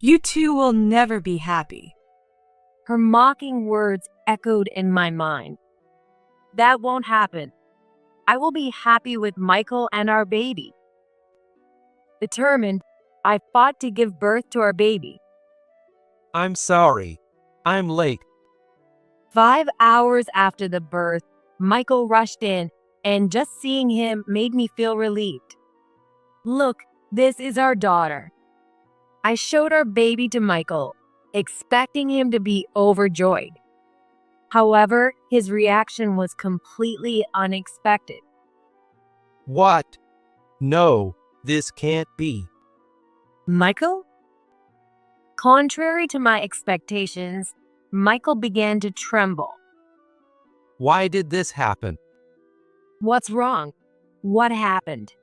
You two will never be happy. Her mocking words echoed in my mind. That won't happen. I will be happy with Michael and our baby. Determined, I fought to give birth to our baby. I'm sorry. I'm late. 5 hours after the birth, Michael rushed in, and just seeing him made me feel relieved. Look, this is our daughter. I showed our baby to Michael, expecting him to be overjoyed. However, his reaction was completely unexpected. What? No, this can't be. Michael? Contrary to my expectations, Michael began to tremble. Why did this happen? What's wrong? What happened?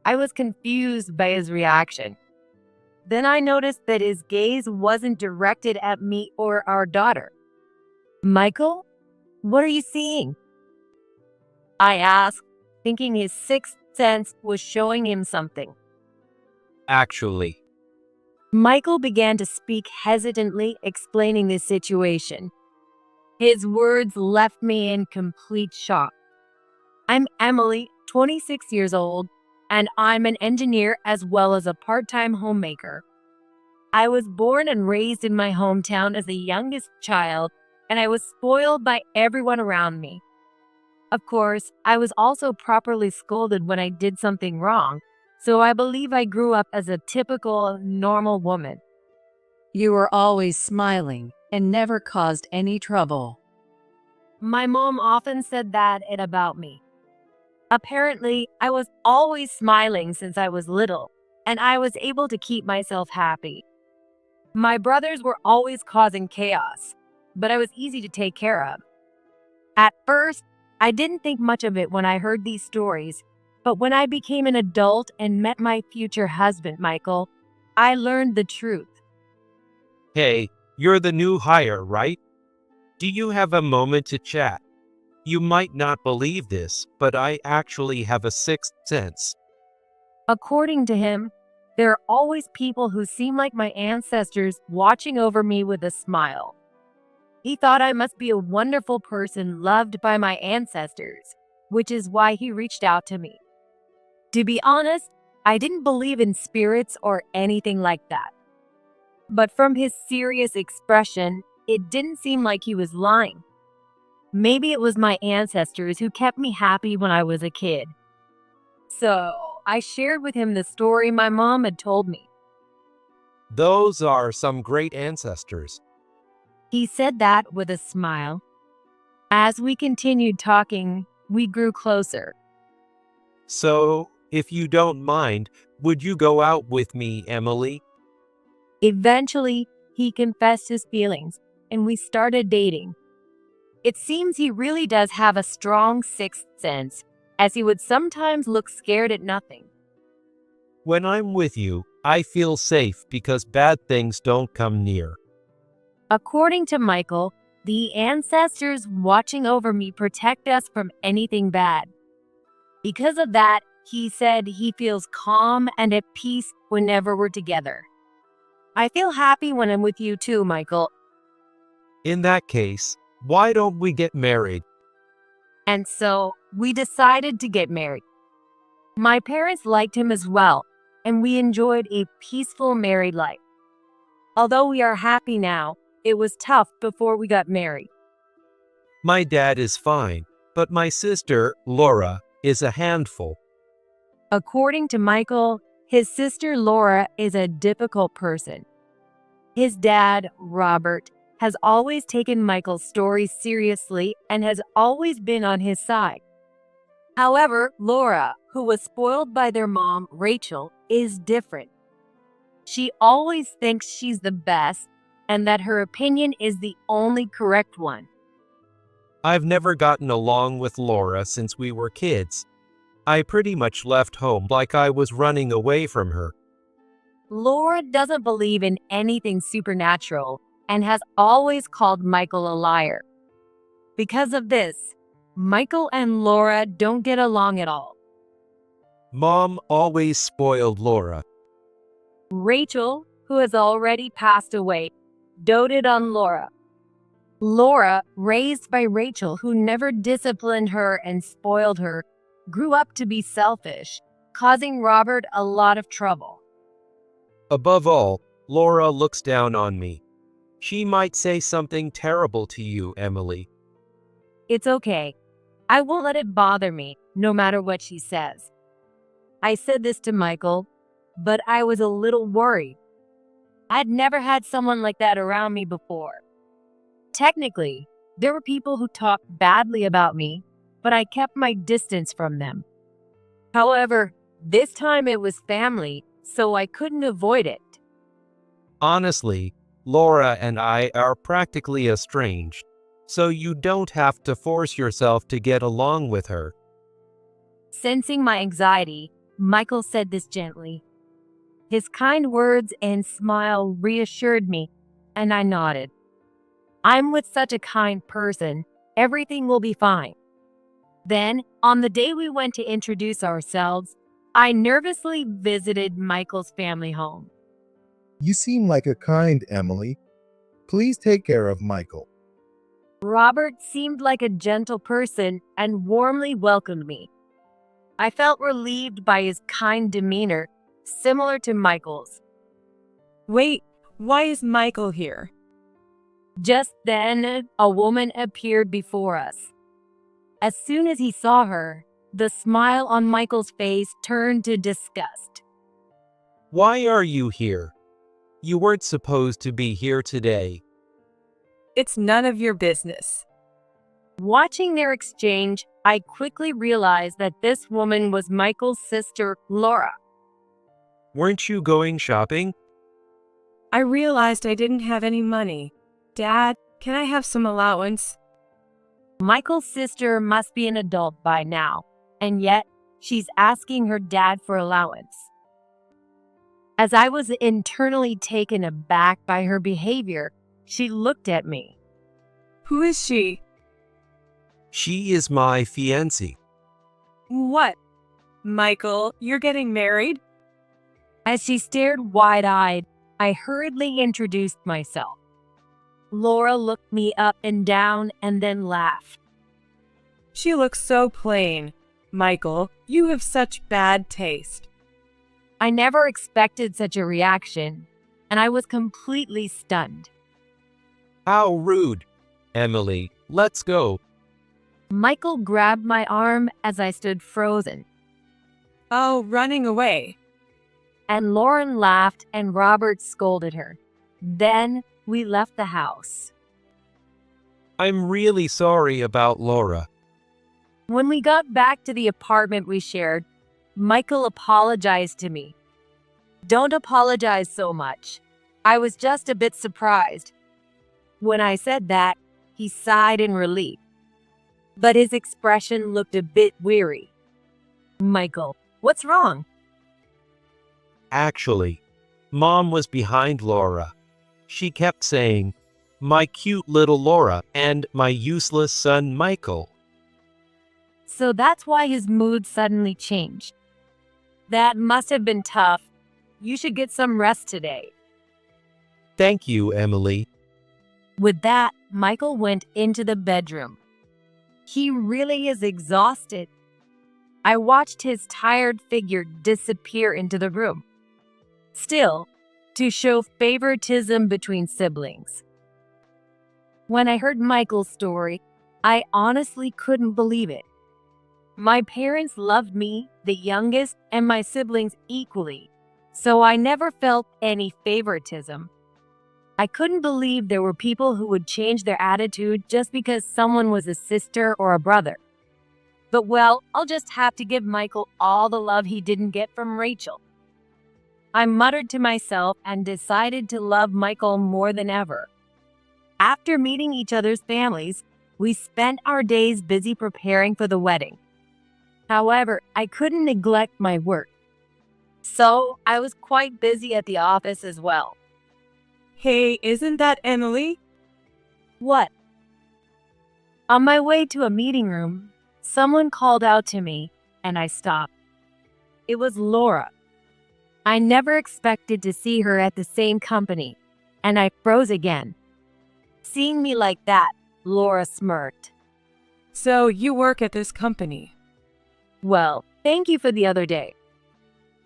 I was confused by his reaction. Then I noticed that his gaze wasn't directed at me or our daughter. Michael, what are you seeing? I asked, thinking his sixth sense was showing him something. Actually, Michael began to speak hesitantly, explaining the situation. His words left me in complete shock. I'm Emily, 26 years old, and I'm an engineer as well as a part-time homemaker. I was born and raised in my hometown as the youngest child, and I was spoiled by everyone around me. Of course, I was also properly scolded when I did something wrong, so I believe I grew up as a typical, normal woman. You were always smiling and never caused any trouble. My mom often said that about me. Apparently, I was always smiling since I was little, and I was able to keep myself happy. My brothers were always causing chaos, but I was easy to take care of. At first, I didn't think much of it when I heard these stories, but when I became an adult and met my future husband, Michael, I learned the truth. hey, you're the new hire, right? Do you have a moment to chat? You might not believe this, but I actually have a sixth sense. According to him, there are always people who seem like my ancestors watching over me with a smile. He thought I must be a wonderful person loved by my ancestors, which is why he reached out to me. To be honest, I didn't believe in spirits or anything like that. But from his serious expression, it didn't seem like he was lying. Maybe it was my ancestors who kept me happy when I was a kid. So, I shared with him the story my mom had told me. Those are some great ancestors. He said that with a smile. As we continued talking, we grew closer. So, if you don't mind, would you go out with me, Emily? Eventually, he confessed his feelings, and we started dating. It seems he really does have a strong sixth sense, as he would sometimes look scared at nothing. When I'm with you, I feel safe because bad things don't come near. According to Michael, the ancestors watching over me protect us from anything bad. Because of that, he said he feels calm and at peace whenever we're together. I feel happy when I'm with you too, Michael. In that case, why don't we get married? And so, we decided to get married. My parents liked him as well, and we enjoyed a peaceful married life. Although we are happy now, it was tough before we got married. My dad is fine, but my sister, Laura, is a handful. According to Michael, his sister Laura is a difficult person. His dad, Robert, has always taken Michael's stories seriously and has always been on his side. However, Laura, who was spoiled by their mom, Rachel, is different. She always thinks she's the best and that her opinion is the only correct one. I've never gotten along with Laura since we were kids. I pretty much left home like I was running away from her. Laura doesn't believe in anything supernatural and has always called Michael a liar. Because of this, Michael and Laura don't get along at all. Mom always spoiled Laura. Rachel, who has already passed away, doted on Laura. Laura, raised by Rachel, who never disciplined her and spoiled her, grew up to be selfish, causing Robert a lot of trouble. Above all, Laura looks down on me. She might say something terrible to you, Emily. It's okay. I won't let it bother me, no matter what she says. I said this to Michael, but I was a little worried. I'd never had someone like that around me before. Technically, there were people who talked badly about me, but I kept my distance from them. However, this time it was family, so I couldn't avoid it. Honestly, Laura and I are practically estranged, so you don't have to force yourself to get along with her. Sensing my anxiety, Michael said this gently. His kind words and smile reassured me, and I nodded. I'm with such a kind person, everything will be fine. Then, on the day we went to introduce ourselves, I nervously visited Michael's family home. You seem like a kind Emily. Please take care of Michael. Robert seemed like a gentle person and warmly welcomed me. I felt relieved by his kind demeanor, similar to Michael's. Wait, why is Michael here? Just then, a woman appeared before us. As soon as he saw her, the smile on Michael's face turned to disgust. Why are you here? You weren't supposed to be here today. It's none of your business. Watching their exchange, I quickly realized that this woman was Michael's sister, Laura. Weren't you going shopping? I realized I didn't have any money. Dad, can I have some allowance? Michael's sister must be an adult by now, and yet she's asking her dad for allowance. As I was internally taken aback by her behavior, she looked at me. Who is she? She is my fiancée. What? Michael, you're getting married? As she stared wide-eyed, I hurriedly introduced myself. Laura looked me up and down and then laughed. She looks so plain. Michael, you have such bad taste. I never expected such a reaction, and I was completely stunned. How rude. Emily, let's go. Michael grabbed my arm as I stood frozen, Oh, running away. and Lauren laughed and Robert scolded her. Then we left the house. I'm really sorry about Laura. When we got back to the apartment we shared, Michael apologized to me. Don't apologize so much. I was just a bit surprised. When I said that, he sighed in relief. But his expression looked a bit weary. Michael, what's wrong? Actually, Mom was behind Laura. She kept saying, "My cute little Laura" and "my useless son Michael." So that's why his mood suddenly changed. That must have been tough. You should get some rest today. Thank you, Emily. With that, Michael went into the bedroom. He really is exhausted. I watched his tired figure disappear into the room. Still, to show favoritism between siblings. When I heard Michael's story, I honestly couldn't believe it. My parents loved me, the youngest, and my siblings equally, so I never felt any favoritism. I couldn't believe there were people who would change their attitude just because someone was a sister or a brother. But well, I'll just have to give Michael all the love he didn't get from Rachel. I muttered to myself and decided to love Michael more than ever. After meeting each other's families, we spent our days busy preparing for the wedding. However, I couldn't neglect my work. So I was quite busy at the office as well. Hey, isn't that Emily? What? On my way to a meeting room, someone called out to me, and I stopped. It was Laura. I never expected to see her at the same company, and I froze again. Seeing me like that, Laura smirked. So you work at this company? Well, thank you for the other day.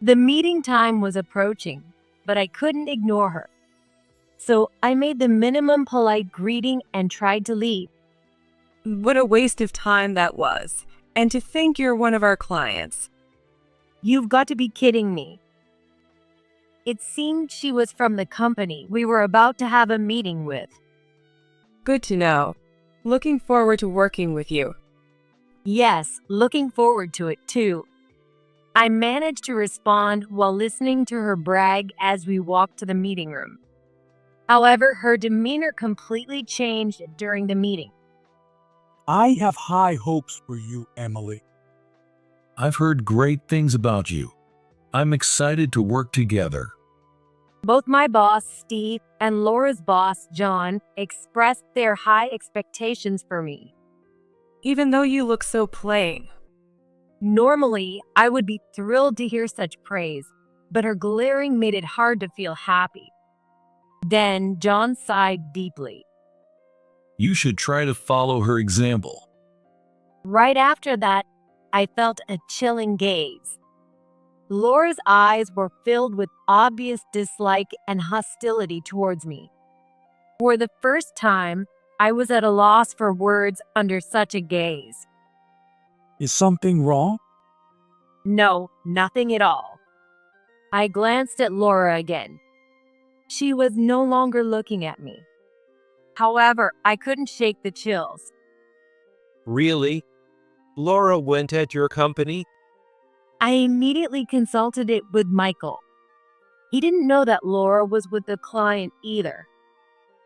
The meeting time was approaching, but I couldn't ignore her. So I made the minimum polite greeting and tried to leave. What a waste of time that was. And to think you're one of our clients. You've got to be kidding me. It seemed she was from the company we were about to have a meeting with. Good to know. Looking forward to working with you. Yes, looking forward to it too. I managed to respond while listening to her brag as we walked to the meeting room. However, her demeanor completely changed during the meeting. I have high hopes for you, Emily. I've heard great things about you. I'm excited to work together. Both my boss, Steve, and Laura's boss, John, expressed their high expectations for me. Even though you look so plain. Normally, I would be thrilled to hear such praise, but her glaring made it hard to feel happy. Then John sighed deeply. You should try to follow her example. Right after that, I felt a chilling gaze. Laura's eyes were filled with obvious dislike and hostility towards me. For the first time, I was at a loss for words under such a gaze. Is something wrong? No, nothing at all. I glanced at Laura again. She was no longer looking at me. However, I couldn't shake the chills. Really? Laura went at your company? I immediately consulted it with Michael. He didn't know that Laura was with the client either.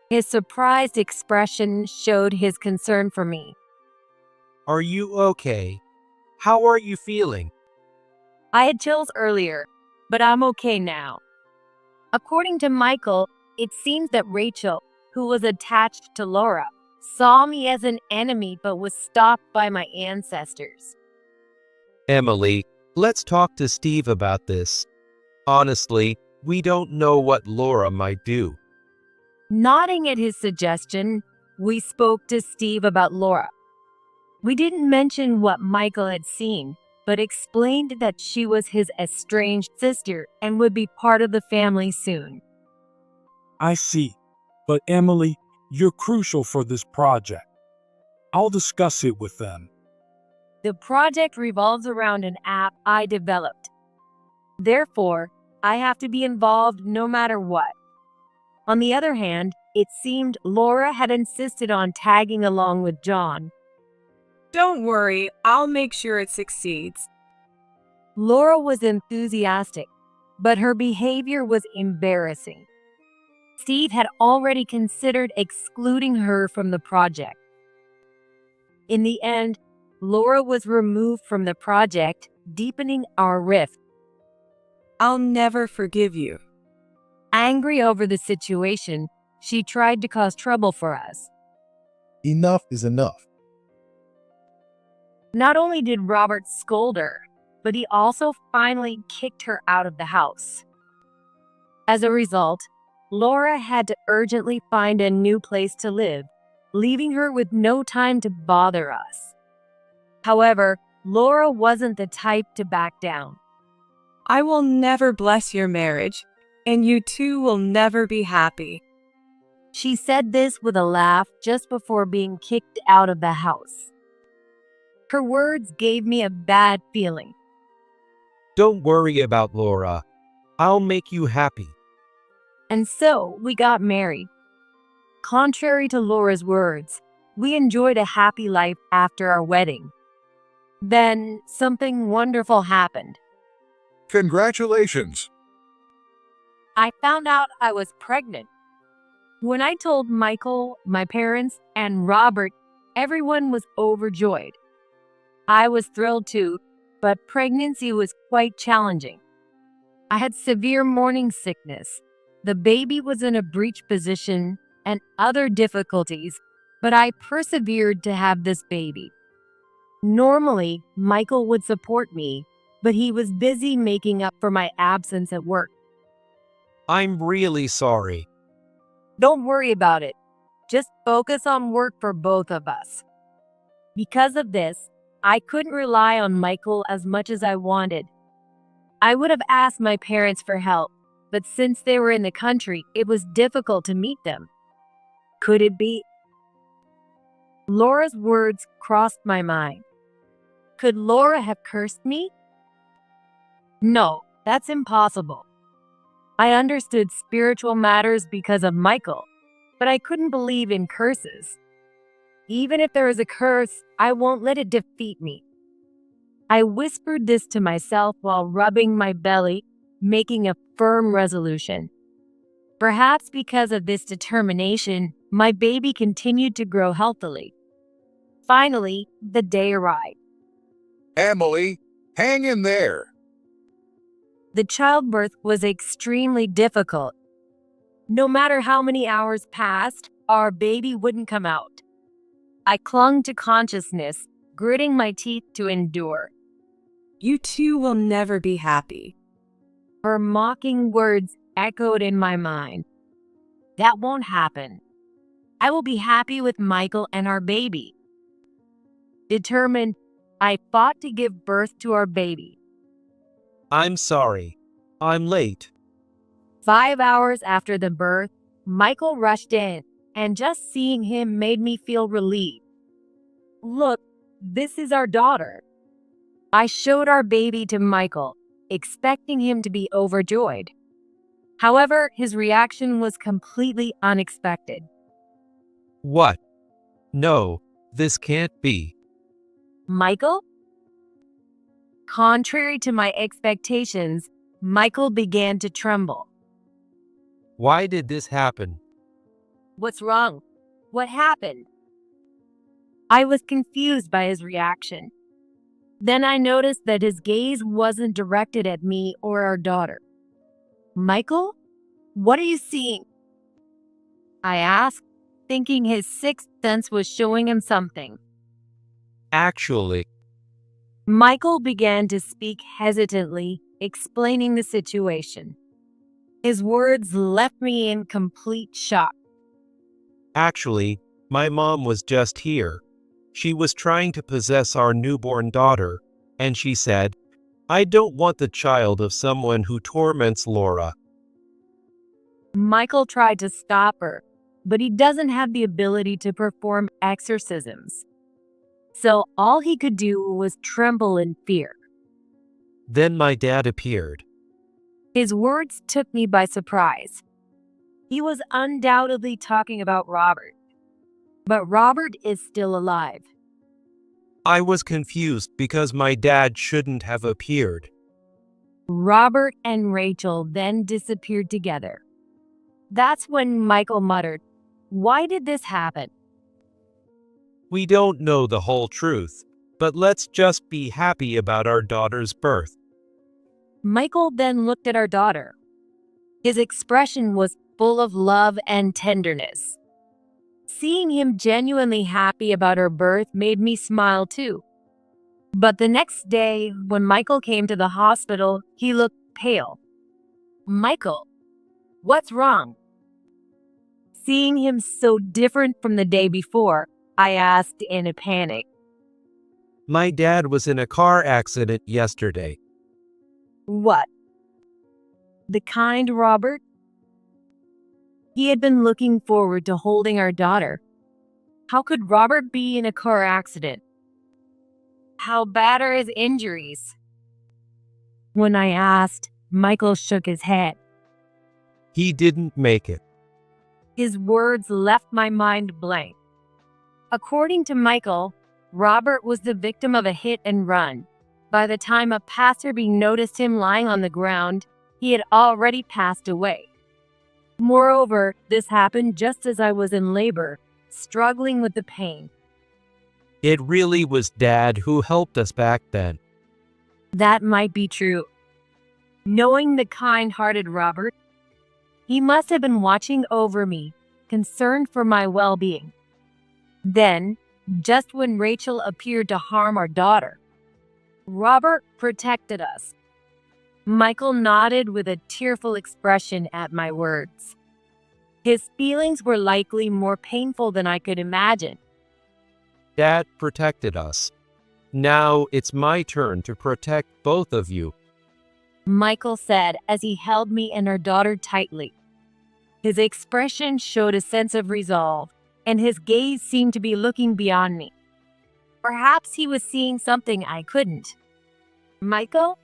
His surprised expression showed his concern for me. Are you okay? How are you feeling? I had chills earlier, but I'm okay now. According to Michael, it seems that Rachel, who was attached to Laura, saw me as an enemy but was stopped by my ancestors. Emily, let's talk to Steve about this. Honestly, we don't know what Laura might do. Nodding at his suggestion, we spoke to Steve about Laura. We didn't mention what Michael had seen, but explained that she was his estranged sister and would be part of the family soon. I see. But Emily, you're crucial for this project. I'll discuss it with them. The project revolves around an app I developed. Therefore, I have to be involved no matter what. On the other hand, it seemed Laura had insisted on tagging along with John. Don't worry, I'll make sure it succeeds. Laura was enthusiastic, but her behavior was embarrassing. Steve had already considered excluding her from the project. In the end, Laura was removed from the project, deepening our rift. I'll never forgive you. Angry over the situation, she tried to cause trouble for us. Enough is enough. Not only did Robert scold her, but he also finally kicked her out of the house. As a result, Laura had to urgently find a new place to live, leaving her with no time to bother us. However, Laura wasn't the type to back down. I will never bless your marriage, and you two will never be happy. She said this with a laugh just before being kicked out of the house. Her words gave me a bad feeling. Don't worry about Laura. I'll make you happy. And so we got married. Contrary to Laura's words, we enjoyed a happy life after our wedding. Then something wonderful happened. Congratulations. I found out I was pregnant. When I told Michael, my parents, and Robert, everyone was overjoyed. I was thrilled too, but pregnancy was quite challenging. I had severe morning sickness. The baby was in a breech position and other difficulties, but I persevered to have this baby. Normally, Michael would support me, but he was busy making up for my absence at work. I'm really sorry. Don't worry about it. Just focus on work for both of us. Because of this, I couldn't rely on Michael as much as I wanted. I would have asked my parents for help, but since they were in the country, it was difficult to meet them. Could it be? Laura's words crossed my mind. Could Laura have cursed me? No, that's impossible. I understood spiritual matters because of Michael, but I couldn't believe in curses. Even if there is a curse, I won't let it defeat me. I whispered this to myself while rubbing my belly, making a firm resolution. Perhaps because of this determination, my baby continued to grow healthily. Finally, the day arrived. Emily, hang in there. The childbirth was extremely difficult. No matter how many hours passed, our baby wouldn't come out. I clung to consciousness, gritting my teeth to endure. You two will never be happy. Her mocking words echoed in my mind. That won't happen. I will be happy with Michael and our baby. Determined, I fought to give birth to our baby. I'm sorry. I'm late. 5 hours after the birth, Michael rushed in, and just seeing him made me feel relieved. Look, this is our daughter. I showed our baby to Michael, expecting him to be overjoyed. However, his reaction was completely unexpected. What? No, this can't be. Michael? Contrary to my expectations, Michael began to tremble. Why did this happen? What's wrong? What happened? I was confused by his reaction. Then I noticed that his gaze wasn't directed at me or our daughter. Michael, what are you seeing? I asked, thinking his sixth sense was showing him something. Actually, Michael began to speak hesitantly, explaining the situation. His words left me in complete shock. actually, my mom was just here. She was trying to possess our newborn daughter, and she said, I don't want the child of someone who torments Laura. Michael tried to stop her, but he doesn't have the ability to perform exorcisms. So all he could do was tremble in fear. Then my dad appeared. His words took me by surprise. He was undoubtedly talking about Robert. But Robert is still alive. I was confused because my dad shouldn't have appeared. Robert and Rachel then disappeared together. That's when Michael muttered, "Why did this happen?" We don't know the whole truth, but let's just be happy about our daughter's birth. Michael then looked at our daughter. His expression was full of love and tenderness. Seeing him genuinely happy about her birth made me smile too. But the next day, when Michael came to the hospital, he looked pale. Michael, what's wrong? Seeing him so different from the day before, I asked in a panic. My dad was in a car accident yesterday. What? The kind Robert? He had been looking forward to holding our daughter. How could Robert be in a car accident? How bad are his injuries? When I asked, Michael shook his head. He didn't make it. His words left my mind blank. According to Michael, Robert was the victim of a hit and run. By the time a passerby noticed him lying on the ground, he had already passed away. Moreover, this happened just as I was in labor, struggling with the pain. It really was Dad who helped us back then. That might be true. Knowing the kind-hearted Robert, he must have been watching over me, concerned for my well-being. Then, just when Rachel appeared to harm our daughter, Robert protected us. Michael nodded with a tearful expression at my words. His feelings were likely more painful than I could imagine. Dad protected us. Now it's my turn to protect both of you. Michael said as he held me and our daughter tightly. His expression showed a sense of resolve, and his gaze seemed to be looking beyond me. Perhaps he was seeing something I couldn't. Michael?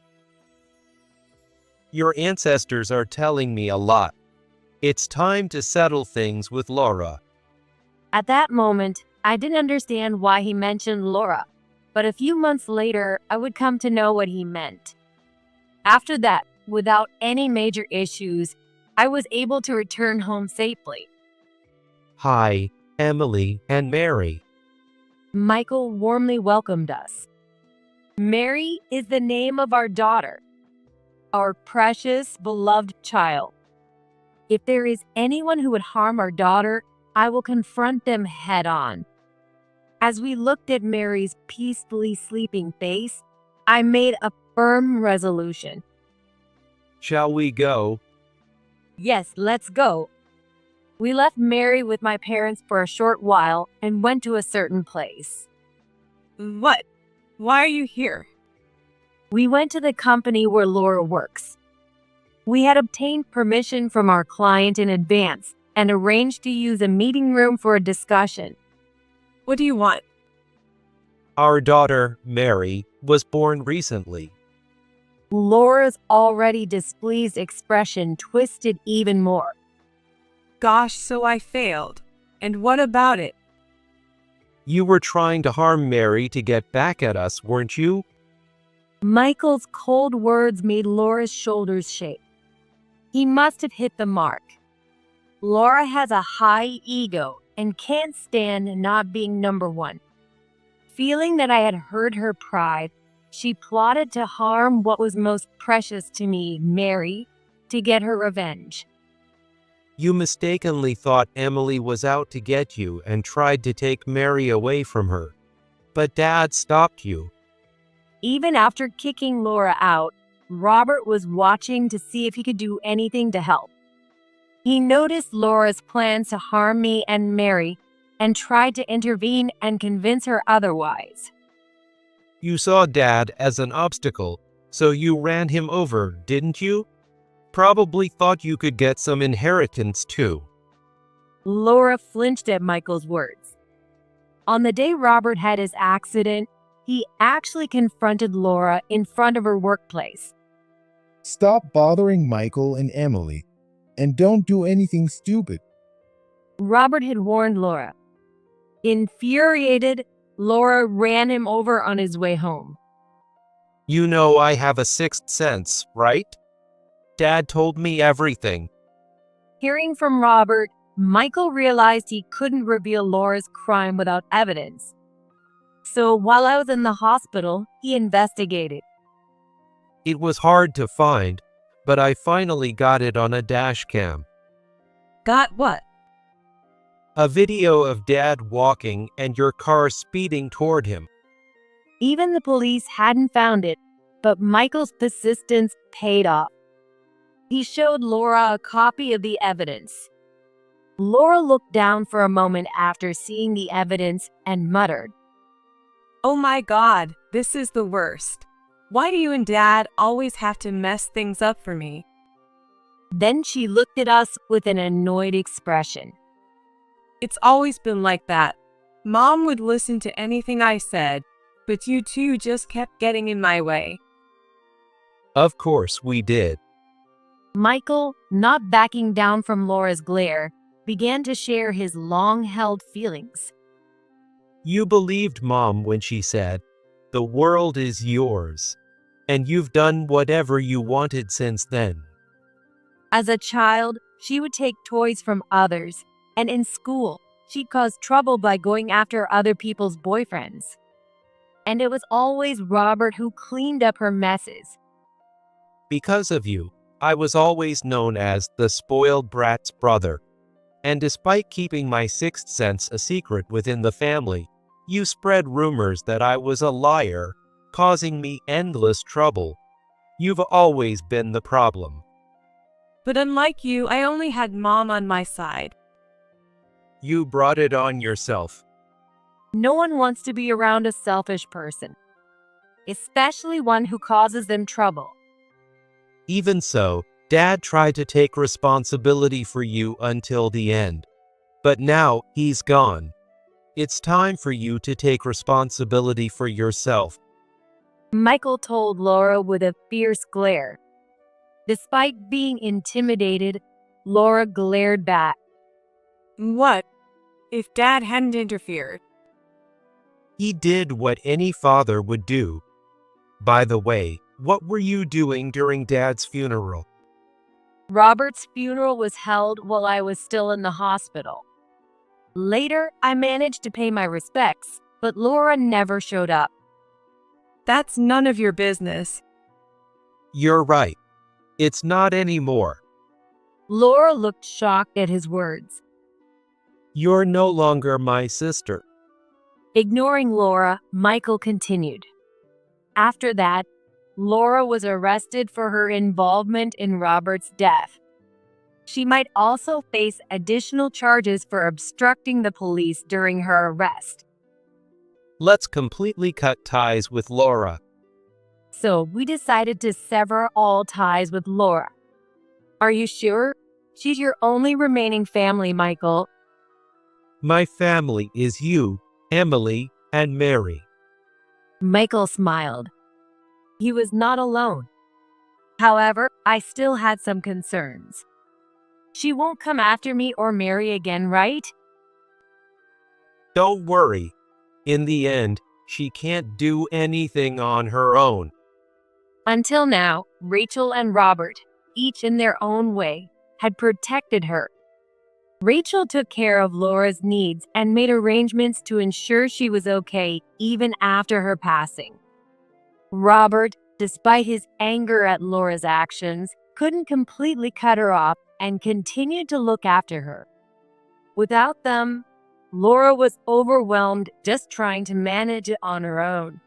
Your ancestors are telling me a lot. It's time to settle things with Laura. At that moment, I didn't understand why he mentioned Laura, but a few months later, I would come to know what he meant. After that, without any major issues, I was able to return home safely. Hi, Emily and Mary. Michael warmly welcomed us. Mary is the name of our daughter, our precious, beloved child. If there is anyone who would harm our daughter, I will confront them head on. As we looked at Mary's peacefully sleeping face, I made a firm resolution. Shall we go? Yes, let's go. We left Mary with my parents for a short while and went to a certain place. What? Why are you here? We went to the company where Laura works. We had obtained permission from our client in advance and arranged to use a meeting room for a discussion. What do you want? Our daughter, Mary, was born recently. Laura's already displeased expression twisted even more. Gosh, so I failed. And what about it? You were trying to harm Mary to get back at us, weren't you? Michael's cold words made Laura's shoulders shake. He must have hit the mark. Laura has a high ego and can't stand not being number one. Feeling that I had hurt her pride, she plotted to harm what was most precious to me, Mary, to get her revenge. You mistakenly thought Emily was out to get you and tried to take Mary away from her. But Dad stopped you. Even after kicking Laura out, Robert was watching to see if he could do anything to help. He noticed Laura's plans to harm me and Mary and tried to intervene and convince her otherwise. You saw Dad as an obstacle, so you ran him over, didn't you? Probably thought you could get some inheritance too. Laura flinched at Michael's words. On the day Robert had his accident, he actually confronted Laura in front of her workplace. Stop bothering Michael and Emily, and don't do anything stupid. Robert had warned Laura. Infuriated, Laura ran him over on his way home. You know I have a sixth sense, right? Dad told me everything. Hearing from Robert, Michael realized he couldn't reveal Laura's crime without evidence. So while I was in the hospital, he investigated. It was hard to find, but I finally got it on a dash cam. Got what? A video of Dad walking and your car speeding toward him. Even the police hadn't found it, but Michael's persistence paid off. He showed Laura a copy of the evidence. Laura looked down for a moment after seeing the evidence and muttered, Oh my God, this is the worst. Why do you and Dad always have to mess things up for me? Then she looked at us with an annoyed expression. It's always been like that. Mom would listen to anything I said, but you two just kept getting in my way. Of course we did. Michael, not backing down from Laura's glare, began to share his long-held feelings. You believed Mom when she said, "The world is yours," and you've done whatever you wanted since then. As a child, she would take toys from others, and in school, she caused trouble by going after other people's boyfriends. And it was always Robert who cleaned up her messes. Because of you, I was always known as the spoiled brat's brother. And despite keeping my sixth sense a secret within the family, you spread rumors that I was a liar, causing me endless trouble. You've always been the problem. But unlike you, I only had Mom on my side. You brought it on yourself. No one wants to be around a selfish person, especially one who causes them trouble. Even so, Dad tried to take responsibility for you until the end. But now, he's gone. It's time for you to take responsibility for yourself. Michael told Laura with a fierce glare. Despite being intimidated, Laura glared back. What if Dad hadn't interfered? He did what any father would do. By the way, what were you doing during Dad's funeral? Robert's funeral was held while I was still in the hospital. Later, I managed to pay my respects, but Laura never showed up. That's none of your business. You're right. It's not anymore. Laura looked shocked at his words. You're no longer my sister. Ignoring Laura, Michael continued. After that, Laura was arrested for her involvement in Robert's death. She might also face additional charges for obstructing the police during her arrest. Let's completely cut ties with Laura. So we decided to sever all ties with Laura. Are you sure? She's your only remaining family, Michael. My family is you, Emily, and Mary. Michael smiled. He was not alone. However, I still had some concerns. She won't come after me or Mary again, right? Don't worry. In the end, she can't do anything on her own. Until now, Rachel and Robert, each in their own way, had protected her. Rachel took care of Laura's needs and made arrangements to ensure she was okay even after her passing. Robert, despite his anger at Laura's actions, couldn't completely cut her off and continued to look after her. Without them, Laura was overwhelmed just trying to manage it on her own.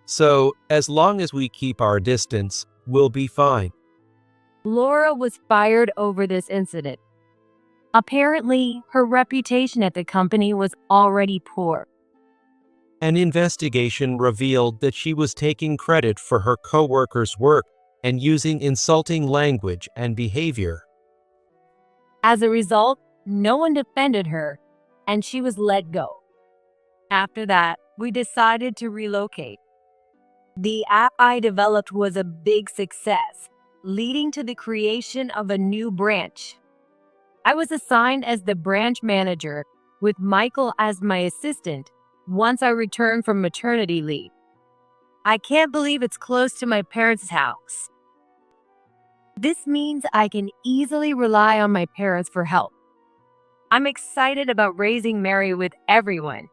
So, as long as we keep our distance, we'll be fine. Laura was fired over this incident. Apparently, her reputation at the company was already poor. An investigation revealed that she was taking credit for her co-workers' work and using insulting language and behavior. As a result, no one defended her, and she was let go. After that, we decided to relocate. The app I developed was a big success, leading to the creation of a new branch. I was assigned as the branch manager, with Michael as my assistant, once I returned from maternity leave. I can't believe it's close to my parents' house. This means I can easily rely on my parents for help. I'm excited about raising Mary with everyone.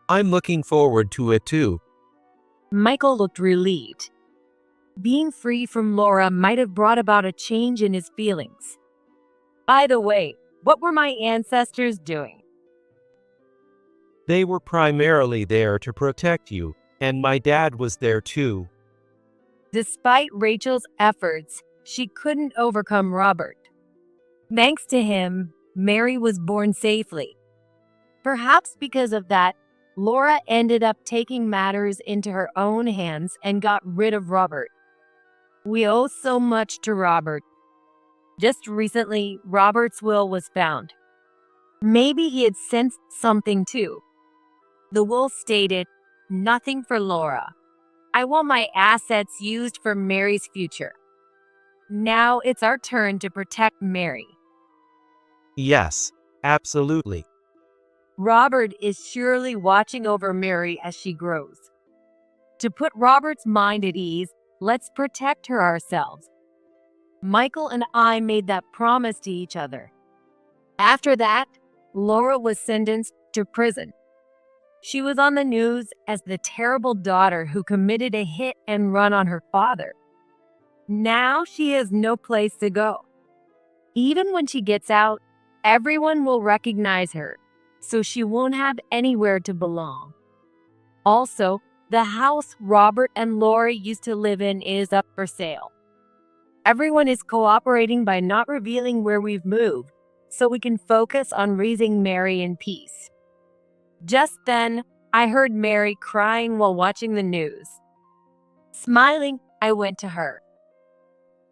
I'm looking forward to it too. Michael looked relieved. Being free from Laura might have brought about a change in his feelings. By the way, what were my ancestors doing? They were primarily there to protect you, and my dad was there too. Despite Rachel's efforts, she couldn't overcome Robert. Thanks to him, Mary was born safely. Perhaps because of that, Laura ended up taking matters into her own hands and got rid of Robert. We owe so much to Robert. Just recently, Robert's will was found. Maybe he had sensed something too. The will stated, "Nothing for Laura. I want my assets used for Mary's future." Now it's our turn to protect Mary. Yes, absolutely. Robert is surely watching over Mary as she grows. To put Robert's mind at ease, let's protect her ourselves. Michael and I made that promise to each other. After that, Laura was sentenced to prison. She was on the news as the terrible daughter who committed a hit and run on her father. Now she has no place to go. Even when she gets out, everyone will recognize her, so she won't have anywhere to belong. Also, The house Robert and Lori used to live in is up for sale. Everyone is cooperating by not revealing where we've moved, so we can focus on raising Mary in peace. Just then, I heard Mary crying while watching the news. Smiling, I went to her.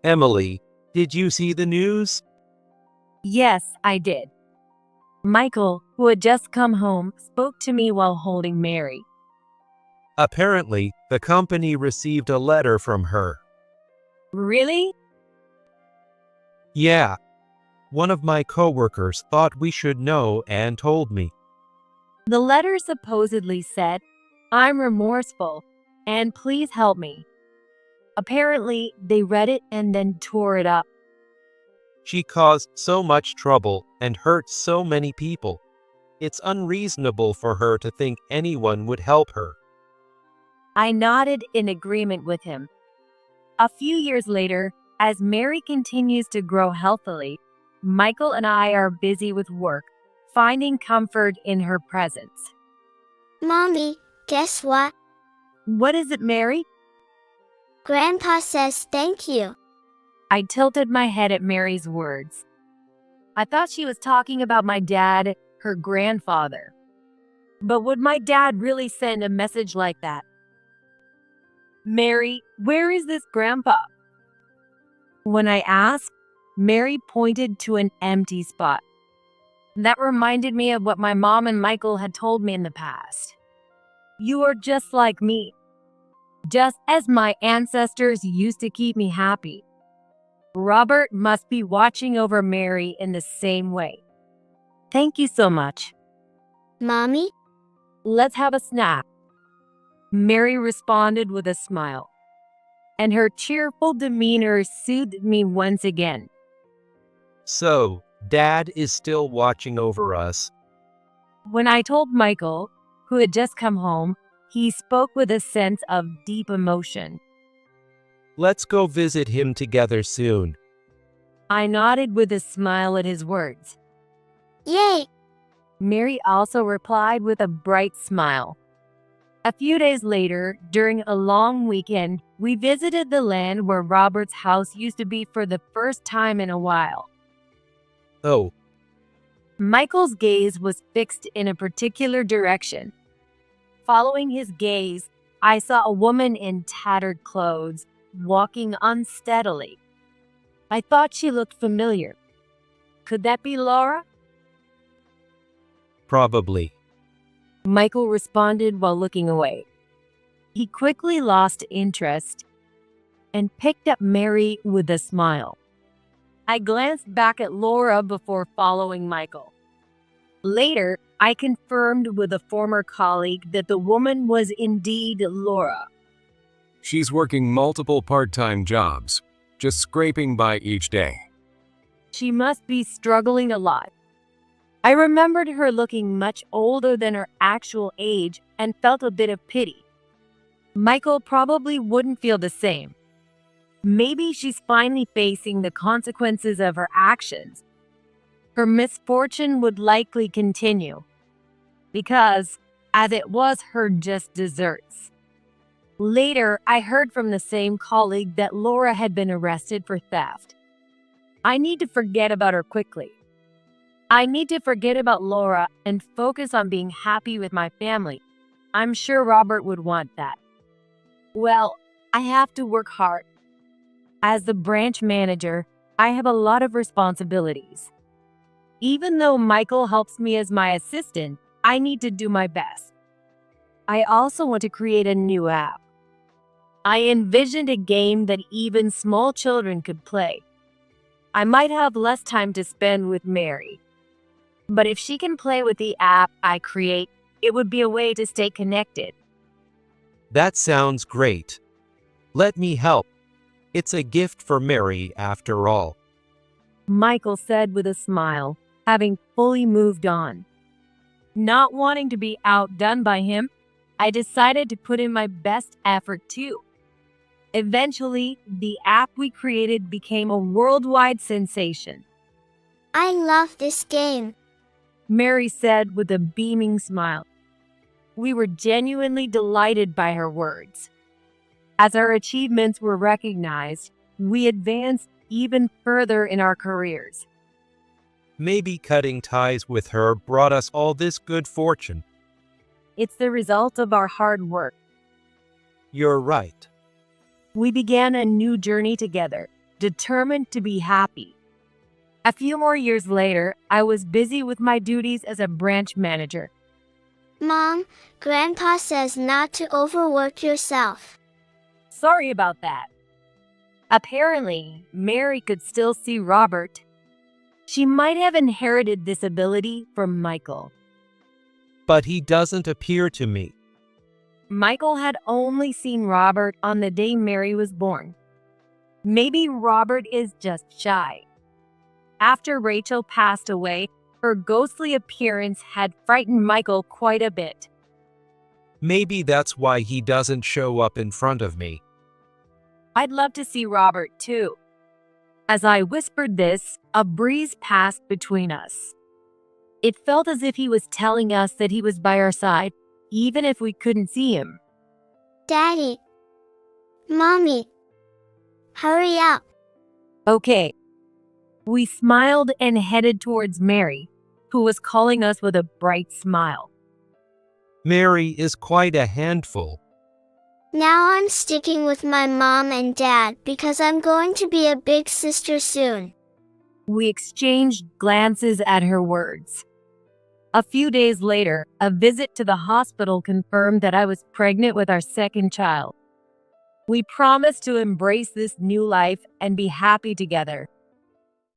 Emily, did you see the news? Yes, I did. Michael, who had just come home, spoke to me while holding Mary. Apparently, the company received a letter from her. Really? Yeah. One of my coworkers thought we should know and told me. The letter supposedly said, "I'm remorseful, and please help me." Apparently, they read it and then tore it up. She caused so much trouble and hurt so many people. It's unreasonable for her to think anyone would help her. I nodded in agreement with him. A few years later, as Mary continues to grow healthily, Michael and I are busy with work, finding comfort in her presence. Mommy, guess what? What is it, Mary? Grandpa says thank you. I tilted my head at Mary's words. I thought she was talking about my dad, her grandfather. But would my dad really send a message like that? Mary, where is this grandpa? When I asked, Mary pointed to an empty spot. That reminded me of what my mom and Michael had told me in the past. You are just like me. Just as my ancestors used to keep me happy. Robert must be watching over Mary in the same way. Thank you so much. Mommy? Let's have a snack. Mary responded with a smile, and her cheerful demeanor soothed me once again. So, Dad is still watching over us. When I told Michael, who had just come home, he spoke with a sense of deep emotion. Let's go visit him together soon. I nodded with a smile at his words. Yay! Mary also replied with a bright smile. A few days later, during a long weekend, we visited the land where Robert's house used to be for the first time in a while. Oh, Michael's gaze was fixed in a particular direction. Following his gaze, I saw a woman in tattered clothes, walking unsteadily. I thought she looked familiar. Could that be Laura? probably. Michael responded while looking away. He quickly lost interest and picked up Mary with a smile. I glanced back at Laura before following Michael. Later, I confirmed with a former colleague that the woman was indeed Laura. She's working multiple part-time jobs, just scraping by each day. She must be struggling a lot. I remembered her looking much older than her actual age and felt a bit of pity. Michael probably wouldn't feel the same. Maybe she's finally facing the consequences of her actions. Her misfortune would likely continue, because, as it was her just desserts. Later, I heard from the same colleague that Laura had been arrested for theft. I need to forget about her quickly. I need to forget about Laura and focus on being happy with my family. I'm sure Robert would want that. Well, I have to work hard. As the branch manager, I have a lot of responsibilities. Even though Michael helps me as my assistant, I need to do my best. I also want to create a new app. I envisioned a game that even small children could play. I might have less time to spend with Mary. But if she can play with the app I create, it would be a way to stay connected. That sounds great. Let me help. It's a gift for Mary after all. Michael said with a smile, having fully moved on. Not wanting to be outdone by him, I decided to put in my best effort too. Eventually, the app we created became a worldwide sensation. I love this game. Mary said with a beaming smile. We were genuinely delighted by her words. As our achievements were recognized, we advanced even further in our careers. Maybe cutting ties with her brought us all this good fortune. It's the result of our hard work. You're right. We began a new journey together, determined to be happy. A few more years later, I was busy with my duties as a branch manager. Mom, Grandpa says not to overwork yourself. Sorry about that. Apparently, Mary could still see Robert. She might have inherited this ability from Michael. But he doesn't appear to me. Michael had only seen Robert on the day Mary was born. Maybe Robert is just shy. After Rachel passed away, her ghostly appearance had frightened Michael quite a bit. Maybe that's why he doesn't show up in front of me. I'd love to see Robert too. As I whispered this, a breeze passed between us. It felt as if he was telling us that he was by our side, even if we couldn't see him. Daddy. Mommy. Hurry up. Okay. We smiled and headed towards Mary, who was calling us with a bright smile. Mary is quite a handful. Now I'm sticking with my mom and dad because I'm going to be a big sister soon. We exchanged glances at her words. A few days later, a visit to the hospital confirmed that I was pregnant with our second child. We promised to embrace this new life and be happy together.